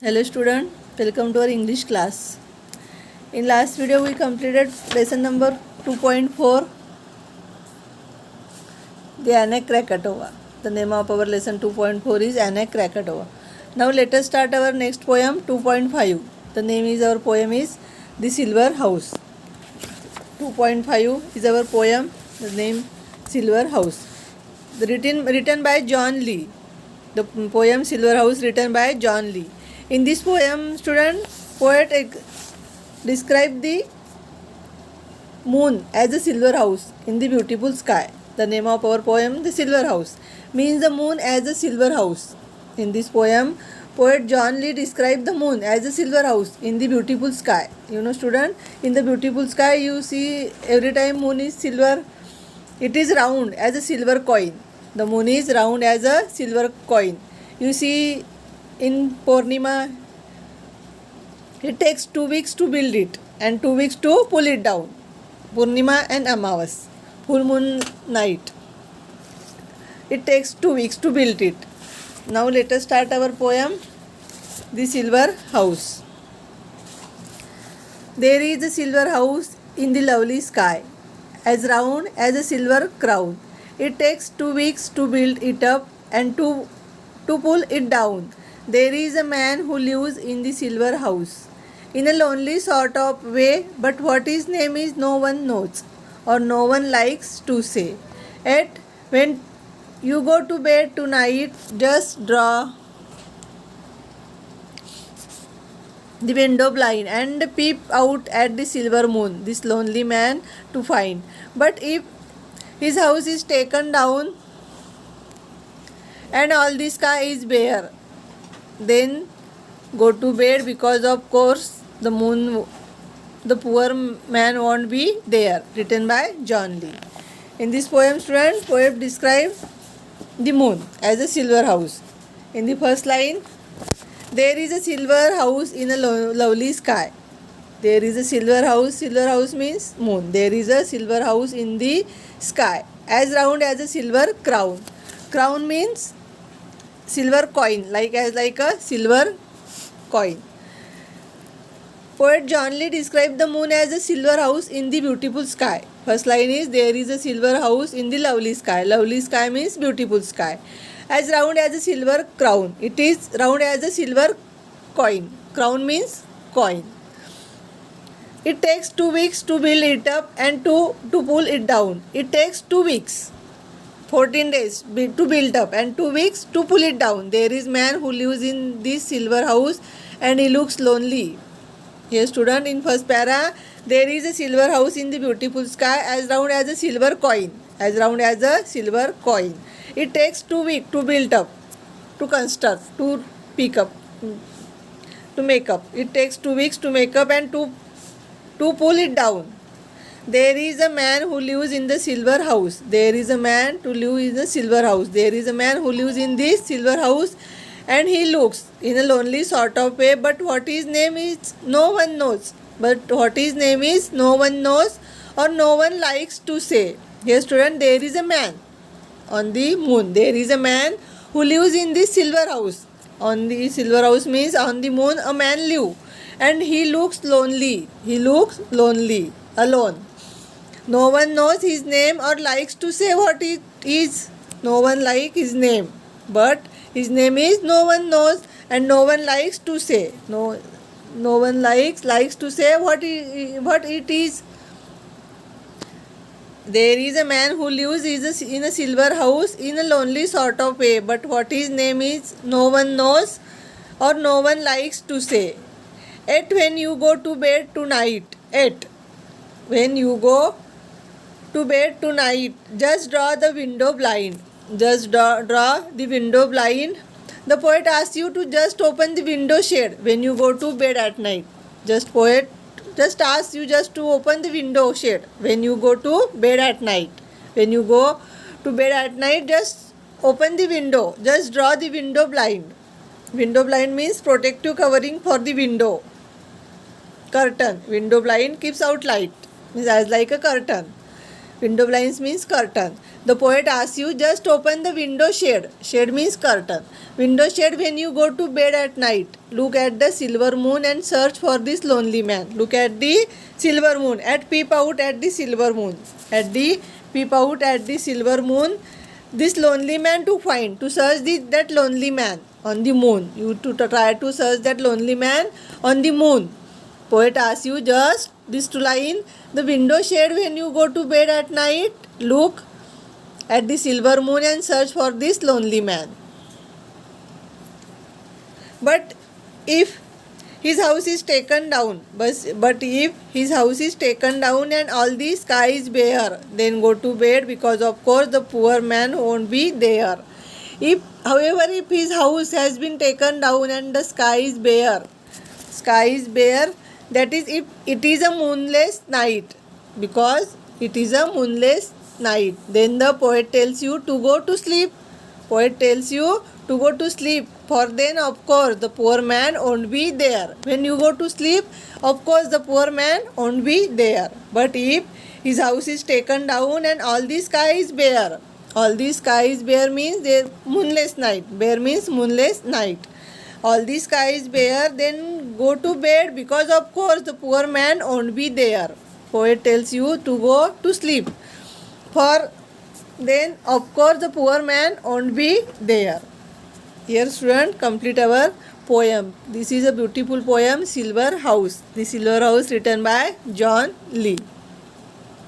Hello student, welcome to our English class. In last video we completed lesson number 2.4, the Anna Krakatova. The name of our lesson 2.4 is Anna Krakatova. Now let us start our next poem 2.5. The name is our poem is The Silver House. 2.5 is our poem, the name Silver House. Written by John Lee. The poem Silver House written by John Lee. In this poem, poet describe the moon as a silver house in the beautiful sky. The name of our poem, The Silver House, means the moon as a silver house. In this poem, poet John Lee described the moon as a silver house in the beautiful sky. You know, student, in the beautiful sky, you see every time moon is silver. It is round as a silver coin. The moon is round as a silver coin. You see, in Purnima, it takes 2 weeks to build it and 2 weeks to pull it down. Purnima and Amavas, full moon night. It takes 2 weeks to build it. Now let us start our poem, The Silver House. There is a silver house in the lovely sky, as round as a silver crown. It takes 2 weeks to build it up and to pull it down. There is a man who lives in the silver house, in a lonely sort of way, but what his name is no one knows, or no one likes to say. Yet, when you go to bed tonight, just draw the window blind and peep out at the silver moon, this lonely man to find. But if his house is taken down and all the sky is bare, then go to bed, because of course the poor man won't be there. Written by John Lee. In this poem, poet describes the moon as a silver house. In the first line, there is a silver house in a lovely sky. There is a silver house means moon. There is a silver house in the sky, as round as a silver crown. Crown means silver coin, like a silver coin. Poet John Lee described the moon as a silver house in the beautiful sky. First line is, there is a silver house in the lovely sky. Lovely sky means beautiful sky. As round as a silver crown. It is round as a silver coin. Crown means coin. It takes 2 weeks to build it up and to pull it down. It takes 2 weeks. 14 days to build up and 2 weeks to pull it down. There is man who lives in this silver house and he looks lonely. Here student, in first para, there is a silver house in the beautiful sky, as round as a silver coin. As round as a silver coin. It takes 2 weeks to build up, to construct, to pick up, to make up. It takes 2 weeks to make up and to pull it down. There is a man who lives in the silver house. There is a man to live in the silver house. There is a man who lives in this silver house and he looks in a lonely sort of way, but what his name is no one knows. But what his name is no one knows, or no one likes to say. Here student, there is a man on the moon. There is a man who lives in this silver house. On the silver house means on the moon a man lives and he looks lonely. He looks lonely, alone. No one knows his name or likes to say what it is. No one likes his name, but his name is no one knows and no one likes to say. No one likes to say what it is. There is a man who lives in a silver house in a lonely sort of way, but what his name is no one knows or no one likes to say. Yet when you go to bed tonight, when you go to bed tonight, just draw the window blind. Just draw the window blind. The poet asks you to just open the window shade when you go to bed at night. Poet just asks you just to open the window shade when you go to bed at night. When you go to bed at night, just open the window. Just draw the window blind. Window blind means protective covering for the window. Curtain. Window blind keeps out light. Means as like a curtain. Window blinds means curtain. The poet asks you, just open the window shade. Shade means curtain. Window shade when you go to bed at night. Look at the silver moon and search for this lonely man. Look at the silver moon. Peep out at the silver moon. Peep out at the silver moon. This lonely man to find. To search that lonely man on the moon. You to try to search that lonely man on the moon. Poet asks you just this two line. The window shade when you go to bed at night. Look at the silver moon and search for this lonely man. But if his house is taken down, but if his house is taken down and all the sky is bare, then go to bed because of course the poor man won't be there. However, if his house has been taken down and the sky is bare, that is if it is a moonless night, because it is a moonless night, then the poet tells you to go to sleep. Poet tells you to go to sleep, for then of course the poor man won't be there. When you go to sleep, of course the poor man won't be there. But if his house is taken down and all the sky is bare, all the sky is bare means there moonless night. Bare means moonless night. All the sky is bare, then go to bed because of course the poor man won't be there. Poet tells you to go to sleep, for then of course the poor man won't be there. Here student, complete our poem. This is a beautiful poem, Silver House. The Silver House written by John Lee.